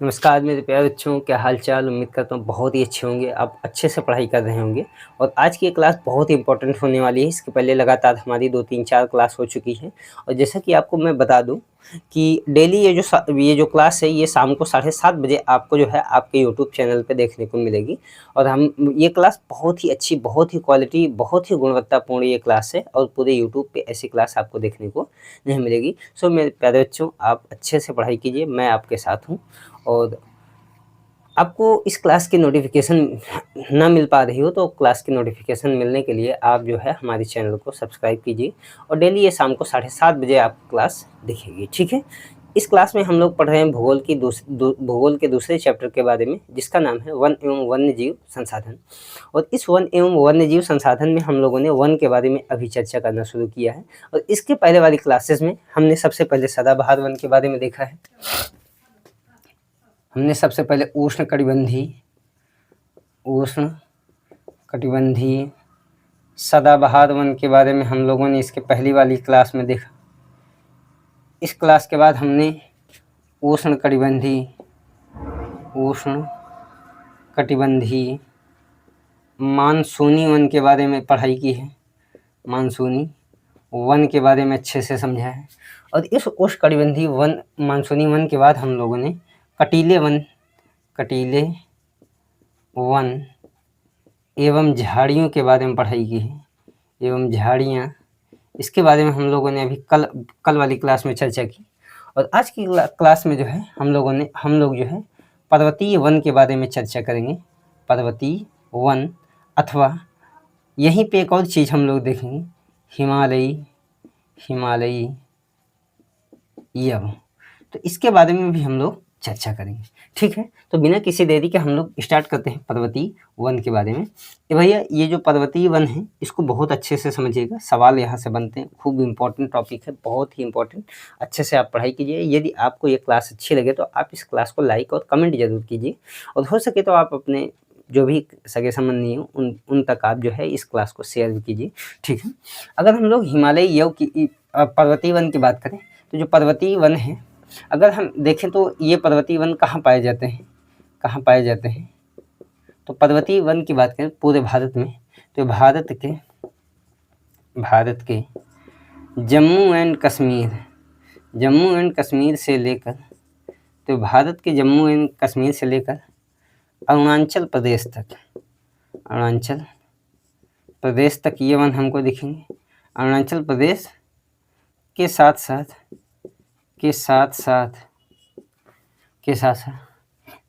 नमस्कार मेरे प्यारे बच्चों, क्या हाल चाल। उम्मीद करता हूँ बहुत ही अच्छे होंगे, आप अच्छे से पढ़ाई कर रहे होंगे। और आज की ये क्लास बहुत ही इंपॉर्टेंट होने वाली है। इसके पहले लगातार हमारी 2 3 4 क्लास हो चुकी है। और जैसा कि आपको मैं बता दूं कि डेली ये जो क्लास है ये शाम को 7:30 बजे आपको जो है आपके यूट्यूब चैनल पे देखने को मिलेगी। और हम ये क्लास बहुत ही अच्छी, बहुत ही क्वालिटी, बहुत ही गुणवत्तापूर्ण ये क्लास है और पूरे यूट्यूब पे ऐसी क्लास आपको देखने को नहीं मिलेगी। सो मेरे प्यारे बच्चों, आप अच्छे से पढ़ाई कीजिए, मैं आपके साथ हूँ। और आपको इस क्लास की नोटिफिकेशन ना मिल पा रही हो तो क्लास की नोटिफिकेशन मिलने के लिए आप जो है हमारे चैनल को सब्सक्राइब कीजिए। और डेली ये शाम को 7:30 बजे आपको क्लास दिखेगी, ठीक है। इस क्लास में हम लोग पढ़ रहे हैं भूगोल के दूसरे चैप्टर के बारे में, जिसका नाम है वन एवं वन्य जीव संसाधन। और इस वन एवं वन्य जीव संसाधन में हम लोगों ने वन के बारे में अभी चर्चा करना शुरू किया है। और इसके पहले वाली क्लासेस में हमने सबसे पहले सदाबहार वन के बारे में देखा है। हमने सबसे पहले उष्ण कटिबंधीय सदाबहार वन के बारे में हम लोगों ने इसके पहली वाली क्लास में देखा। इस क्लास के बाद हमने उष्ण कटिबंधीय मानसूनी वन के बारे में पढ़ाई की है। मानसूनी वन के बारे में अच्छे से समझा है। और इस उष्ण कटिबंधीय मानसूनी वन के बाद हम लोगों ने कटीले वन एवं झाड़ियों के बारे में पढ़ाई की है। एवं झाड़ियाँ, इसके बारे में हम लोगों ने अभी कल वाली क्लास में चर्चा की। और आज की क्लास में जो है हम लोग जो है पर्वतीय वन के बारे में चर्चा करेंगे। पर्वतीय वन, अथवा यहीं पे एक और चीज़ हम लोग देखेंगे, हिमालयी यव। तो इसके बारे में भी हम लोग चर्चा करेंगे, ठीक है। तो बिना किसी देरी के हम लोग स्टार्ट करते हैं पर्वतीय वन के बारे में। भैया ये जो पर्वतीय वन है इसको बहुत अच्छे से समझिएगा, सवाल यहाँ से बनते हैं। खूब इम्पोर्टेंट टॉपिक है, बहुत ही इम्पोर्टेंट। अच्छे से आप पढ़ाई कीजिए। यदि आपको ये क्लास अच्छी लगे तो आप इस क्लास को लाइक और कमेंट जरूर कीजिए। और हो सके तो आप अपने जो भी सगे संबंधी हो उन तक आप जो है इस क्लास को शेयर भी कीजिए, ठीक है। अगर हम लोग हिमालयी यव की पर्वतीय वन की बात करें तो जो पर्वतीय वन है, अगर हम देखें तो ये पर्वतीय वन कहाँ पाए जाते हैं, तो पर्वतीय वन की बात करें पूरे भारत में तो भारत के जम्मू एंड कश्मीर से लेकर, तो भारत के जम्मू एंड कश्मीर से लेकर अरुणाचल प्रदेश तक ये वन हमको दिखेंगे। अरुणाचल प्रदेश के साथ साथ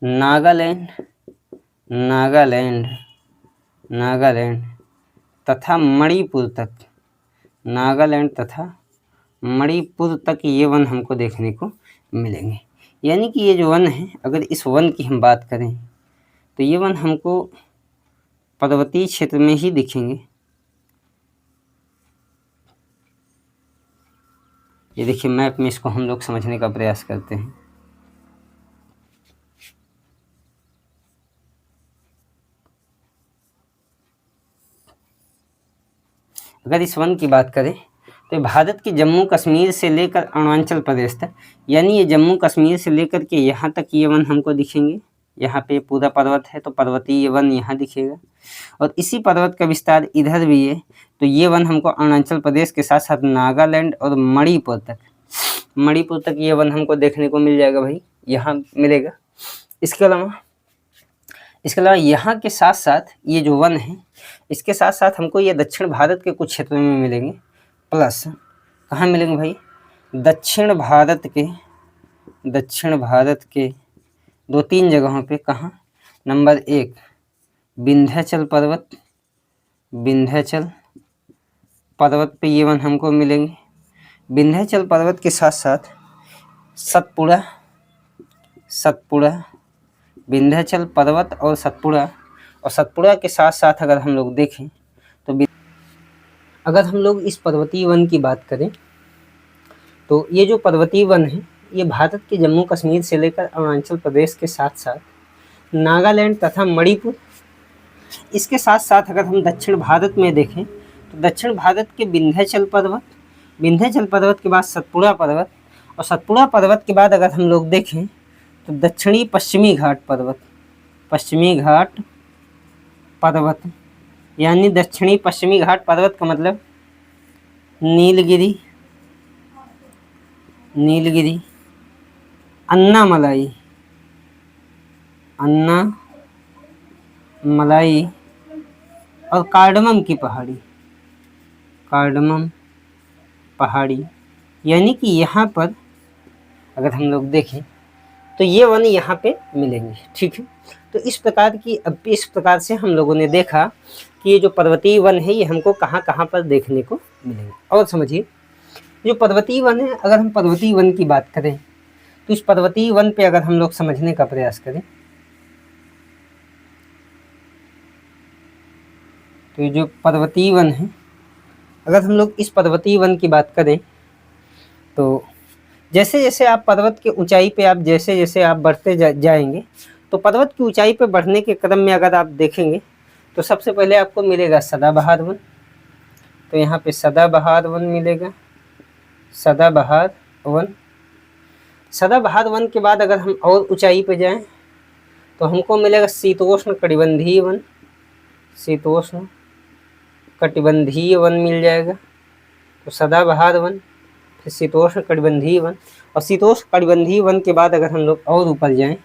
नागालैंड तथा मणिपुर तक ये वन हमको देखने को मिलेंगे। यानी कि ये जो वन है, अगर इस वन की हम बात करें तो ये वन हमको पर्वतीय क्षेत्र में ही दिखेंगे। ये देखिए मैप में, इसको हम लोग समझने का प्रयास करते हैं। अगर इस वन की बात करें तो भारत के जम्मू कश्मीर से लेकर अरुणाचल प्रदेश तक, यानी ये जम्मू कश्मीर से लेकर के यहाँ तक ये वन हमको दिखेंगे। यहाँ पे पूरा पर्वत है तो पर्वतीय वन यहाँ दिखेगा। और इसी पर्वत का विस्तार इधर भी है, तो ये वन हमको अरुणाचल प्रदेश के साथ साथ नागालैंड और मणिपुर तक ये वन हमको देखने को मिल जाएगा भाई, यहाँ मिलेगा। इसके अलावा यहाँ के साथ साथ ये जो वन है, इसके साथ साथ हमको ये दक्षिण भारत के कुछ क्षेत्रों में मिलेंगे। प्लस कहाँ मिलेंगे भाई, दक्षिण भारत के 2-3 जगहों पे। कहाँ, नंबर 1 विंध्याचल पर्वत पे ये वन हमको मिलेंगे। विंध्याचल पर्वत के साथ साथ सतपुड़ा, विंध्याचल पर्वत और सतपुड़ा के साथ साथ अगर हम लोग देखें तो अगर हम लोग इस पर्वतीय वन की बात करें तो ये जो पर्वतीय वन है ये भारत के जम्मू कश्मीर से लेकर अरुणाचल प्रदेश के साथ साथ नागालैंड तथा मणिपुर, इसके साथ साथ अगर हम दक्षिण भारत में देखें तो दक्षिण भारत के विंध्याचल पर्वत के बाद सतपुड़ा पर्वत, और सतपुड़ा पर्वत के बाद अगर हम लोग देखें तो दक्षिणी पश्चिमी घाट पर्वत, पश्चिमी घाट पर्वत यानी दक्षिणी पश्चिमी घाट पर्वत का मतलब नीलगिरी, नीलगिरी, अन्नामलाई, अन्नामलाई और कार्डमम की पहाड़ी, कार्डमम पहाड़ी। यानी कि यहाँ पर अगर हम लोग देखें तो ये वन यहाँ पे मिलेंगे। ठीक है, तो इस प्रकार से हम लोगों ने देखा कि ये जो पर्वतीय वन है ये हमको कहाँ कहाँ पर देखने को मिलेंगे। और समझिए, जो पर्वतीय वन है, अगर हम पर्वतीय वन की बात करें तो इस पर्वतीय वन पे अगर हम लोग समझने का प्रयास करें तो ये जो पर्वतीय वन है, अगर हम लोग इस पर्वतीय वन की बात करें तो जैसे जैसे आप पर्वत के ऊंचाई पे आप जैसे जैसे आप बढ़ते जाएंगे तो पर्वत की ऊंचाई पे बढ़ने के क्रम में अगर आप देखेंगे तो सबसे पहले आपको मिलेगा सदाबहार वन। तो यहाँ पे सदाबहार वन मिलेगा, सदाबहार वन। सदाबहार वन के बाद अगर हम और ऊंचाई पे जाएं तो हमको मिलेगा शीतोष्ण कटिबंधीय वन, शीतोष्ण कटिबंधीय वन मिल जाएगा। तो सदाबहार वन, फिर शीतोष्ण कटिबंधीय वन, और शीतोष्ण कटिबंधीय वन के बाद अगर हम लोग और ऊपर जाएं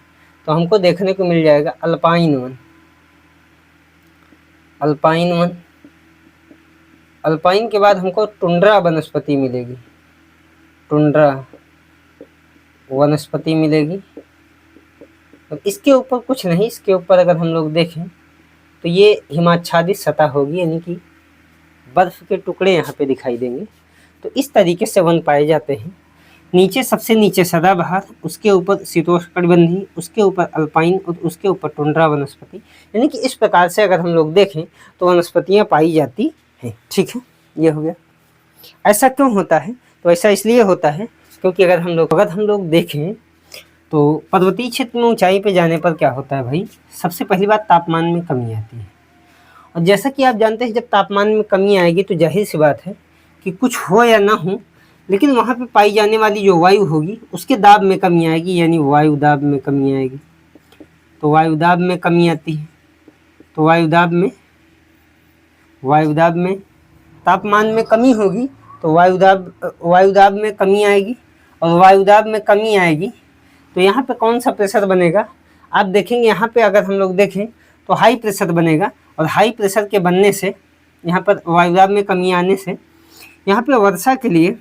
तो हमको देखने को मिल जाएगा alpine one, alpine one. Alpine के बाद हमको टुंड्रा वनस्पति मिलेगी, टुंड्रा वनस्पति मिलेगी। और इसके ऊपर कुछ नहीं, इसके ऊपर अगर हम लोग देखें तो ये हिमाच्छादित सतह होगी, यानी कि बर्फ के टुकड़े यहाँ पे दिखाई देंगे। तो इस तरीके से वन पाए जाते हैं। नीचे सबसे नीचे सदाबहार, उसके ऊपर शीतोष्ण कटिबंधीय, उसके ऊपर अल्पाइन और उसके ऊपर टुंड्रा वनस्पति। यानी कि इस प्रकार से अगर हम लोग देखें तो वनस्पतियाँ पाई जाती हैं। ठीक है, ये हो गया। ऐसा क्यों होता है? तो ऐसा इसलिए होता है क्योंकि अगर हम लोग देखें तो पर्वतीय क्षेत्र में ऊंचाई पे जाने पर क्या होता है भाई, सबसे पहली बात तापमान में कमी आती है। और जैसा कि आप जानते हैं जब तापमान में कमी आएगी तो जाहिर सी बात है कि कुछ हो या ना हो, लेकिन वहाँ पे पाई जाने वाली जो वायु होगी उसके दाब में कमी आएगी, यानी वायु दाब में कमी आएगी। तो वायु दाब में कमी आती है, तो वायु दाब में तापमान में कमी होगी तो वायु दाब में कमी आएगी। और वायु दाब में कमी आएगी तो यहाँ पे कौन सा प्रेशर बनेगा, आप देखेंगे यहाँ पे अगर हम लोग देखें तो हाई प्रेशर बनेगा। और हाई प्रेशर के बनने से यहाँ पर वायु दाब में कमी आने से यहाँ पे वर्षा के लिए,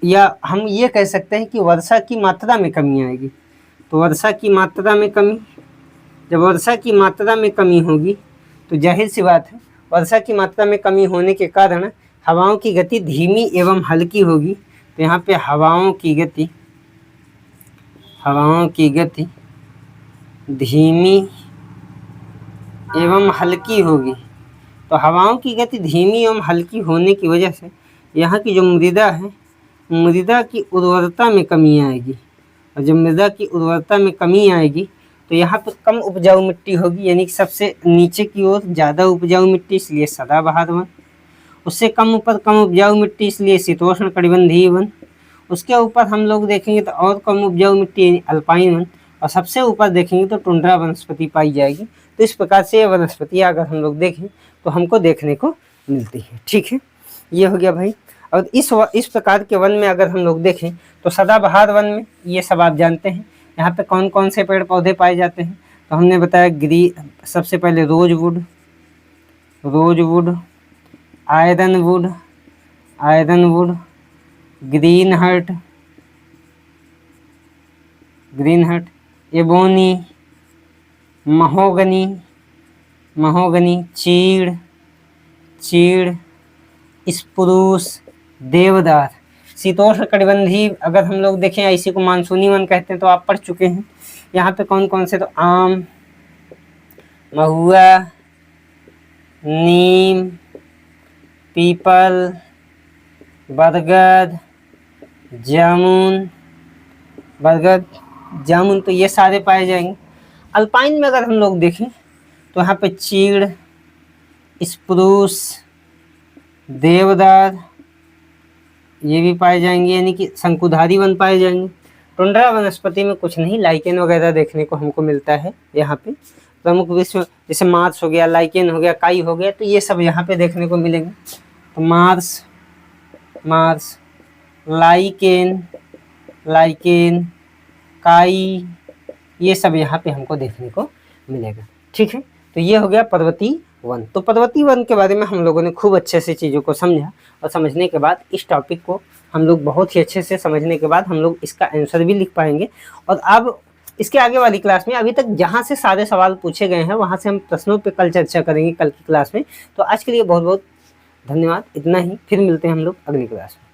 या हम ये कह सकते हैं कि वर्षा की मात्रा में कमी आएगी। तो वर्षा की मात्रा में कमी, जब वर्षा की मात्रा में कमी होगी तो जाहिर सी बात है वर्षा की मात्रा में कमी होने के कारण हवाओं की गति धीमी एवं हल्की होगी। तो यहाँ पे हवाओं की गति धीमी एवं हल्की होगी। तो हवाओं की गति धीमी एवं हल्की होने की वजह से यहाँ की जो मृदा है, मृदा की उर्वरता में कमी आएगी। और जब मृदा की उर्वरता में कमी आएगी तो यहाँ पर कम उपजाऊ मिट्टी होगी, यानी कि सबसे नीचे की ओर ज़्यादा उपजाऊ मिट्टी, इसलिए सदाबहार वन। उससे कम ऊपर कम उपजाऊ मिट्टी, इसलिए शीतोष्ण कटिबंधीय वन। उसके ऊपर हम लोग देखेंगे तो और कम उपजाऊ मिट्टी, यानी अल्पाइन वन। और सबसे ऊपर देखेंगे तो टुंड्रा वनस्पति पाई जाएगी। तो इस प्रकार से ये वनस्पतियाँ अगर हम लोग देखें तो हमको देखने को मिलती है। ठीक है, ये हो गया भाई। और इस प्रकार के वन में अगर हम लोग देखें तो सदाबहार वन में ये सब आप जानते हैं, यहाँ पे कौन कौन से पेड़ पौधे पाए जाते हैं। तो हमने बताया सबसे पहले रोजवुड, आयरनवुड, ग्रीनहर्ट, एबोनी, महोगनी, चीड़, स्प्रूस, देवदार। शीतोष्ण कटिबंधीय अगर हम लोग देखें, इसी को मानसूनी वन कहते हैं, तो आप पढ़ चुके हैं। यहाँ पे कौन कौन से, तो आम, महुआ, नीम, पीपल, बरगद, जामुन, तो ये सारे पाए जाएंगे। अल्पाइन में अगर हम लोग देखें तो यहाँ पे चीड़, स्प्रूस, देवदार ये भी पाए जाएंगे, यानी कि शंकुधारी वन पाए जाएंगे। टुंड्रा वनस्पति में कुछ नहीं, लाइकेन वगैरह देखने को हमको मिलता है यहाँ पे। प्रमुख विश्व जैसे मार्स हो गया, लाइकेन हो गया, काई हो गया, तो ये सब यहाँ पे देखने को मिलेंगे। तो मार्स, लाइकेन, काई, ये सब यहाँ पे हमको देखने को मिलेगा। ठीक है, तो ये हो गया पर्वतीय वन। तो पर्वतीय वन के बारे में हम लोगों ने खूब अच्छे से चीज़ों को समझा, और समझने के बाद इस टॉपिक को हम लोग बहुत ही अच्छे से समझने के बाद हम लोग इसका आंसर भी लिख पाएंगे। और अब इसके आगे वाली क्लास में अभी तक जहाँ से सारे सवाल पूछे गए हैं वहाँ से हम प्रश्नों पे कल चर्चा करेंगे, कल की क्लास में। तो आज के लिए बहुत बहुत धन्यवाद, इतना ही, फिर मिलते हैं हम लोग अगली क्लास में।